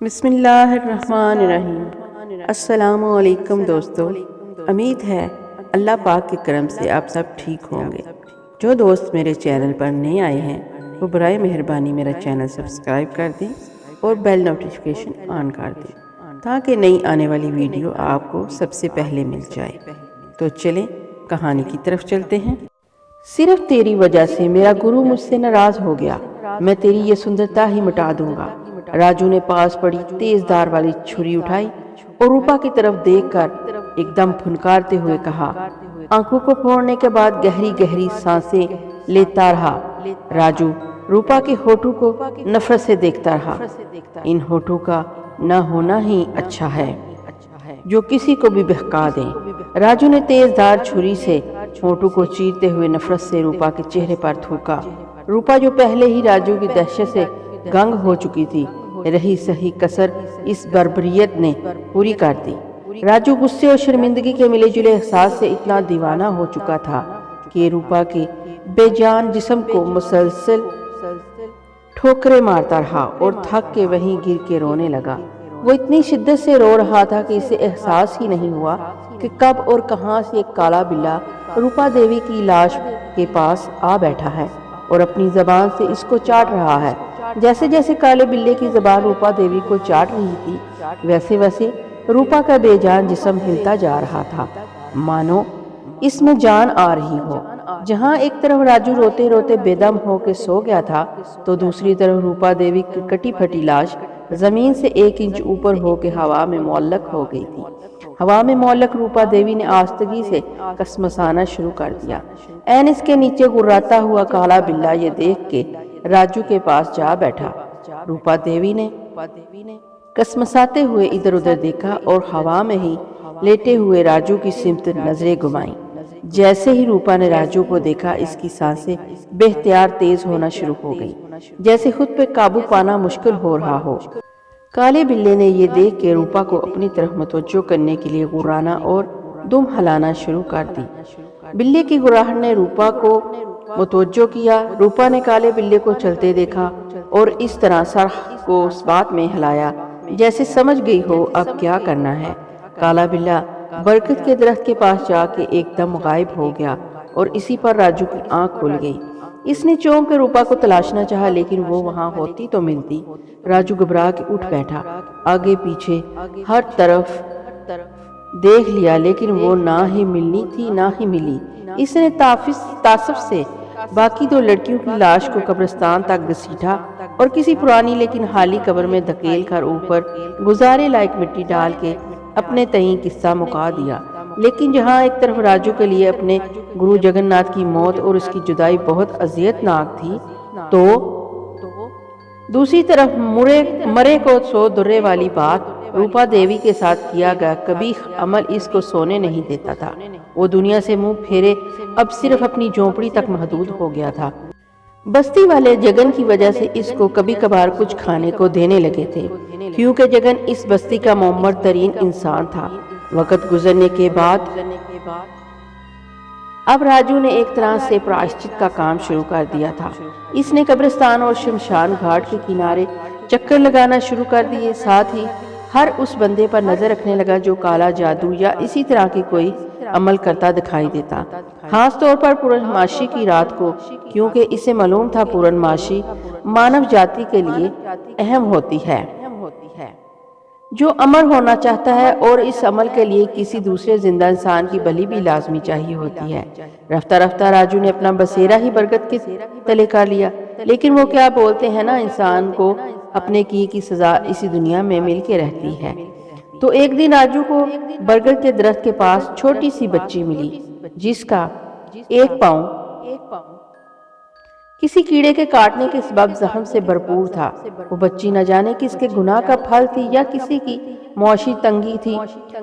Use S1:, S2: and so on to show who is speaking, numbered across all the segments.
S1: بسم اللہ الرحمن الرحیم۔ السلام علیکم دوستو، امید ہے اللہ پاک کے کرم سے آپ سب ٹھیک ہوں گے۔ جو دوست میرے چینل پر نئے آئے ہیں وہ برائے مہربانی میرا چینل سبسکرائب کر دیں اور بیل نوٹیفیکیشن آن کر دیں تاکہ نئی آنے والی ویڈیو آپ کو سب سے پہلے مل جائے۔ تو چلیں کہانی کی طرف چلتے ہیں۔ صرف تیری وجہ سے میرا گرو مجھ سے ناراض ہو گیا، میں تیری یہ سندرتا ہی مٹا دوں گا۔ راجو نے پاس پڑی تیز دھار والی چھری اٹھائی اور روپا کی طرف دیکھ کر ایک دم پھنکارتے ہوئے کہا۔ آنکھوں کو پھوڑنے کے بعد گہری گہری سانسیں لیتا رہا۔ راجو روپا کے ہونٹوں کو نفرت سے دیکھتا رہا۔ ان ہونٹوں کا نہ ہونا ہی اچھا ہے جو کسی کو بھی بہکا دیں۔ راجو نے تیز دھار چھری سے ہونٹوں کو چیرتے ہوئے نفرت سے روپا کے چہرے پر تھوکا۔ روپا جو پہلے ہی راجو کی دہشت سے گنگ ہو چکی تھی، رہی صحیح کسر اس بربریت نے پوری کر دی۔ راجو غصے اور شرمندگی کے ملے جلے احساس سے اتنا دیوانہ ہو چکا تھا کہ روپا کے بے جان جسم کو مسلسل ٹھوکریں مارتا رہا اور تھک کے وہیں گر کے رونے لگا۔ وہ اتنی شدت سے رو رہا تھا کہ اسے احساس ہی نہیں ہوا کہ کب اور کہاں سے ایک کالا بلّا روپا دیوی کی لاش کے پاس آ بیٹھا ہے اور اپنی زبان سے اس کو چاٹ رہا ہے۔ جیسے جیسے کالے بلے کی زبان روپا دیوی کو چاٹ رہی تھی، ویسے ویسے روپا کا بے جان جسم ہلتا جا رہا تھا، مانو اس میں جان آ رہی ہو۔ جہاں ایک طرف راجو روتے روتے بے دم ہو کے سو گیا تھا تو دوسری طرف روپا دیوی کی کٹی پھٹی لاش زمین سے 1 انچ اوپر ہو کے ہوا میں معلق ہو گئی تھی۔ ہوا میں معلق روپا دیوی نے آستگی سے کسمسانا شروع کر دیا۔ عین اس کے نیچے گراتا ہوا کالا بلّا یہ دیکھ کے راجو کے پاس جا بیٹھا۔ روپا دیوی نے کسمساتے ہوئے ادھر ادھر دیکھا اور ہوا میں ہی لیٹے ہوئے راجو کی سمت نظریں گھمائیں۔ جیسے ہی روپا نے راجو کو دیکھا، اس کی سانسیں بے اختیار تیز ہونا شروع ہو گئی، جیسے خود پہ قابو پانا مشکل ہو رہا ہو۔ کالے بلے نے یہ دیکھ کے روپا کو اپنی طرف متوجہ کرنے کے لیے گرانا اور دم ہلانا شروع کر دی۔ بلے کی گراہٹ نے روپا کو متوجہ کیا۔ روپا نے کالے بلے کو چلتے دیکھا اور اس طرح سر کو اس بات میں ہلایا جیسے سمجھ گئی ہو اب کیا کرنا ہے۔ کالا بلّا برکت کے درخت کے پاس جا کے ایک دم غائب ہو گیا اور اسی پر راجو کی آنکھ کھل گئی۔ اس نے چونک کے روپا کو تلاشنا چاہا لیکن وہ وہاں ہوتی تو ملتی۔ راجو گھبرا کے اٹھ بیٹھا، آگے پیچھے ہر طرف دیکھ لیا لیکن وہ نہ ہی ملنی تھی نہ ہی ملی۔ اس نے تعصب سے باقی 2 لڑکیوں کی لاش کو قبرستان تک گھسیٹا اور کسی پرانی لیکن خالی قبر میں دھکیل کر اوپر گزارے لائق مٹی ڈال کے اپنے تئیں قصہ مکا دیا۔ لیکن جہاں ایک طرف راجو کے لیے اپنے گرو جگن ناتھ کی موت اور اس کی جدائی بہت اذیت ناک تھی، تو دوسری طرف مرے کو 100 درے والی بات روپا دیوی کے ساتھ کیا گیا قبیح عمل اس کو سونے نہیں دیتا تھا۔ وہ دنیا سے منہ پھیرے اب صرف اپنی جھونپڑی تک محدود ہو گیا تھا۔ بستی والے جگن کی وجہ سے اس کو کبھی کبھار کچھ کھانے کو دینے لگے تھے، کیونکہ جگن اس بستی کا معمر ترین انسان تھا۔ وقت گزرنے کے بعد اب راجو نے ایک طرح سے پراشچت کا کام شروع کر دیا تھا۔ اس نے قبرستان اور شمشان گھاٹ کے کنارے چکر لگانا شروع کر دیے، ساتھ ہی ہر اس بندے پر نظر رکھنے لگا جو کالا جادو یا اسی طرح کی کوئی عمل کرتا دکھائی دیتا، خاص طور پر پورنماشی کی رات کو، کیونکہ اسے معلوم تھا پورنماشی مانو جاتی کے لیے اہم ہوتی ہے، جو امر ہونا چاہتا ہے اور اس عمل کے لیے کسی دوسرے زندہ انسان کی بلی بھی لازمی چاہیے ہوتی ہے۔ رفتہ رفتہ راجو نے اپنا بسیرا ہی برکت کے تلے کر لیا، لیکن وہ کیا بولتے ہیں نا، انسان کو اپنے کیے کی سزا اسی دنیا میں مل کے رہتی ہے۔ تو ایک دن راجو کو برگد کے درخت کے پاس چھوٹی سی بچی ملی جس کا ایک پاؤں کسی کیڑے کے کاٹنے کے سبب زخم سے بھرپور تھا۔ وہ بچی نہ جانے کس کے گناہ کا پھل تھی یا کسی کی معاشی تنگی تھی،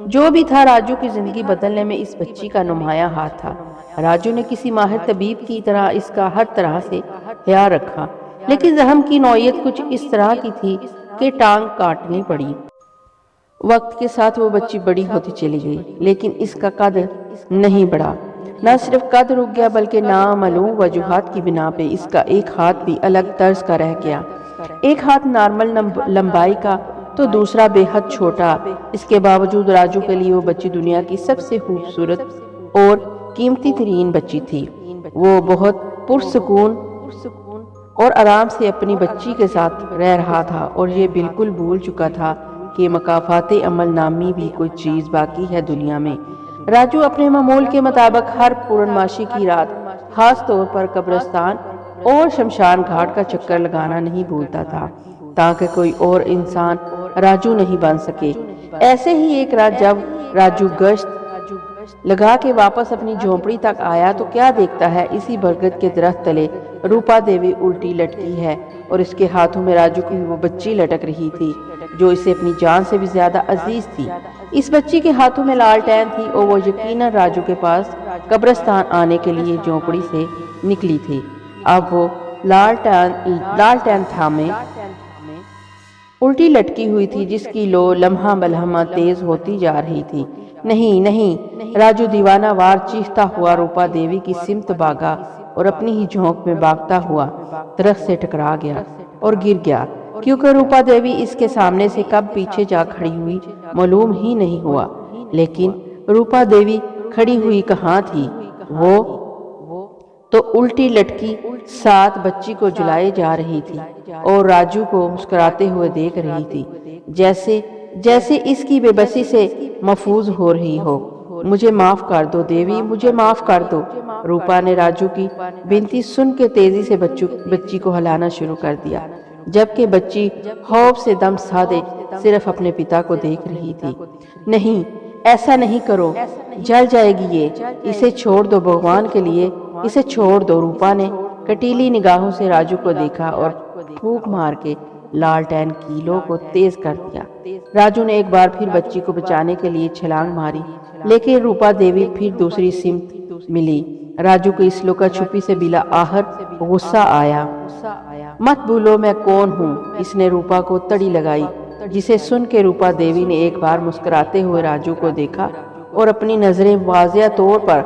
S1: جو بھی تھا راجو کی زندگی بدلنے میں اس بچی کا نمایاں ہاتھ تھا۔ راجو نے کسی ماہر طبیب کی طرح اس کا ہر طرح سے خیال رکھا، لیکن زخم کی نوعیت کچھ اس طرح کی تھی کہ ٹانگ کاٹنی پڑی۔ وقت کے ساتھ وہ بچی بڑی ہوتی چلی گئی، لیکن اس کا قد نہیں بڑھا۔ نہ صرف قد رک گیا بلکہ نامعلوم وجوہات کی بنا پہ اس کا ایک ہاتھ بھی الگ طرز کا رہ گیا۔ ایک ہاتھ نارمل لمبائی کا تو دوسرا بے حد چھوٹا۔ اس کے باوجود راجو کے لیے وہ بچی دنیا کی سب سے خوبصورت اور قیمتی ترین بچی تھی۔ وہ بہت پرسکون اور آرام سے اپنی بچی کے ساتھ رہ رہا تھا اور یہ بالکل بھول چکا تھا کہ مکافات عمل نامی بھی کوئی چیز باقی ہے دنیا میں۔ راجو اپنے معمول کے مطابق ہر پورنماشی کی رات خاص طور پر قبرستان اور شمشان گھاٹ کا چکر لگانا نہیں بھولتا تھا تاکہ کوئی اور انسان راجو نہیں بن سکے۔ ایسے ہی ایک رات جب راجو گشت لگا کے واپس اپنی جھونپڑی تک آیا تو کیا دیکھتا ہے، اسی برگد کے درخت تلے روپا دیوی الٹی لٹکی ہے اور اس کے ہاتھوں میں راجو کی وہ بچی لٹک رہی تھی جو اسے اپنی جان سے بھی زیادہ عزیز تھی۔ اس بچی کے ہاتھوں میں لالٹین تھی اور وہ یقیناً راجو کے پاس قبرستان آنے کے لیے جھونپڑی سے نکلی تھی۔ اب وہ لالٹین تھامے الٹی لٹکی ہوئی تھی جس کی لو لمحہ بلمحہ تیز ہوتی جا رہی تھی۔ نہیں نہیں، راجو دیوانہ وار چیختا ہوا روپا دیوی کی سمت بھاگا اور اپنی ہی جھونک میں بھاگتا ہوا درخت سے ٹکرا گیا اور گر گیا، کیونکہ روپا دیوی اس کے سامنے سے کب پیچھے جا کھڑی ہوئی معلوم ہی نہیں ہوا۔ لیکن روپا دیوی کھڑی ہوئی کہاں تھی؟ وہ تو الٹی لٹکی ساتھ بچی کو جلائے جا رہی تھی اور راجو کو مسکراتے ہوئے دیکھ رہی تھی، جیسے اس کی بے بسی سے محفوظ ہو رہی ہو۔ مجھے معاف کر دو دیوی، مجھے معاف کر دو۔ روپا نے راجو کی بنتی سن کے تیزی سے بچی کو ہلانا شروع کر دیا، جبکہ بچی خوف سے دم سادے صرف اپنے پتا کو دیکھ رہی تھی۔ نہیں، ایسا نہیں کرو، جل جائے گی یہ، اسے چھوڑ دو، بھگوان کے لیے اسے چھوڑ دو۔ روپا نے کٹیلی نگاہوں سے راجو کو دیکھا اور پھونک مار کے لالٹین کی لو کو تیز کر دیا۔ راجو نے ایک بار پھر بچی کو بچانے کے لیے چھلانگ ماری، لیکن روپا دیوی پھر دوسری سمت ملی۔ راجو کو اس لو کا چھپی سے بلا آہر غصہ آیا۔ مت بھولو میں کون ہوں، اس نے روپا کو تڑی لگائی، جسے سن کے روپا دیوی نے ایک بار مسکراتے ہوئے راجو کو دیکھا اور اپنی نظریں واضح طور پر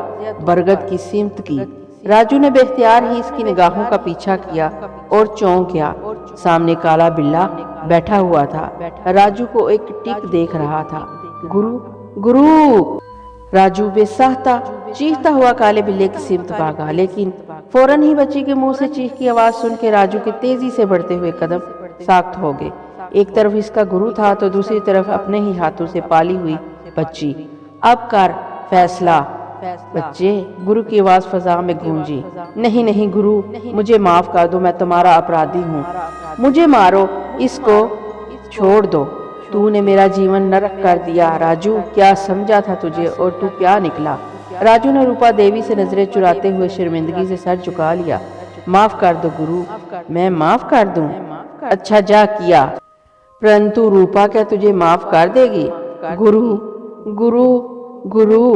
S1: برگد کی سمت کی۔ راجو نے بے اختیار ہی اس کی نگاہوں کا پیچھا کیا اور چونک گیا۔ سامنے کالا بلّا بیٹھا ہوا تھا، راجو کو ایک ٹک دیکھ رہا تھا۔ گرو گرو! راجو بے ساختہ چیختا ہوا کالے بلے کی سمت بھاگا، لیکن فوراً ہی بچی کے منہ سے چیخ کی آواز سن کے راجو کے تیزی سے بڑھتے ہوئے قدم ساخت ہو گئے۔ ایک طرف اس کا گرو تھا تو دوسری طرف اپنے ہی ہاتھوں سے پالی ہوئی بچی۔ اب کر فیصلہ بچے، گرو کی آواز فضا میں گونجی۔ نہیں نہیں گرو، مجھے معاف کر دو، میں تمہارا اپرادھی ہوں، مجھے مارو، اس کو چھوڑ دو، تو نے میرا جیون نرک کر دیا۔ راجو، کیا سمجھا تھا تجھے اور تو کیا نکلا؟ راجو نے روپا دیوی سے نظریں چراتے ہوئے شرمندگی سے سر جھکا لیا۔ معاف کر دو گرو، میں معاف کر دوں؟ اچھا جا کیا، پرنتو روپا کیا تجھے معاف کر دے گی؟ گرو گرو گرو،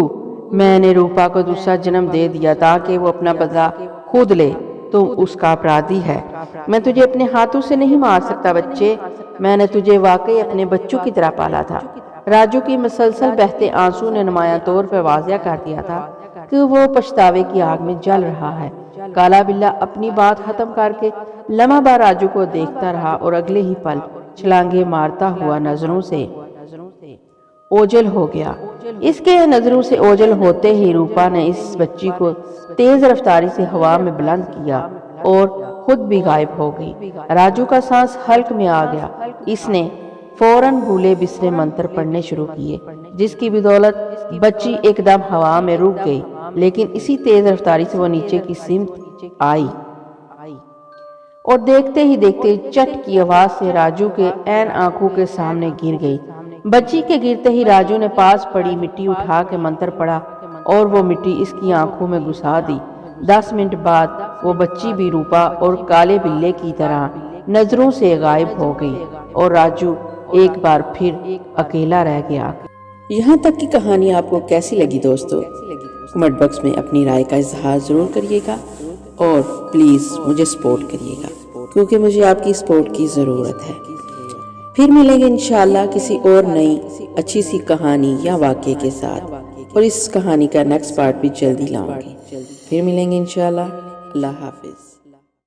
S1: میں نے روپا کو دوسرا جنم دے دیا تاکہ وہ اپنا بدلہ خود لے، تم اس کا اپرادھی ہے۔ میں تجھے اپنے ہاتھوں سے نہیں مار سکتا بچے، میں نے تجھے واقعی اپنے بچوں کی طرح پالا تھا۔ راجو کی مسلسل بہتے آنسو نے نمایاں طور پر واضح کر دیا تھا کہ وہ پچھتاوے کی آگ میں جل رہا ہے۔ کالا بلّا اپنی بات ختم کر کے لمحہ بھر راجو کو دیکھتا رہا اور اگلے ہی پل چھلانگیں مارتا ہوا نظروں سے اوجھل ہو گیا۔ اس کے نظروں سے اوجھل ہوتے ہی روپا نے اس بچی کو تیز رفتاری سے ہوا میں بلند کیا اور خود بھی غائب ہو گئی۔ راجو کا سانس حلق میں آ گیا۔ اس نے فوراً بھولے بسرے منتر پڑھنے شروع کیے، جس کی بدولت بچی ایک دم ہوا میں رک گئی، لیکن اسی تیز رفتاری سے وہ نیچے کی سمت آئی اور دیکھتے ہی دیکھتے چٹ کی آواز سے راجو کے عین آنکھوں کے سامنے گر گئی۔ بچی کے گرتے ہی راجو نے پاس پڑی مٹی اٹھا کے منتر پڑھا اور وہ مٹی اس کی آنکھوں میں گھسا دی۔ 10 منٹ بعد وہ بچی بھی روپا اور کالے بلے کی طرح نظروں سے غائب ہو گئی اور راجو ایک بار پھر اکیلا رہ گیا۔
S2: یہاں تک کی کہانی آپ کو کیسی لگی دوستو؟ کمنٹ باکس میں اپنی رائے کا اظہار ضرور کریے گا اور پلیز مجھے سپورٹ کریے گا، کیونکہ مجھے آپ کی سپورٹ کی ضرورت ہے۔ پھر ملیں گے انشاءاللہ کسی اور نئی اچھی سی کہانی یا واقعے کے ساتھ، اور اس کہانی کا نیکسٹ پارٹ بھی جلدی لاؤں گی۔ پھر ملیں گے انشاءاللہ۔ اللہ حافظ۔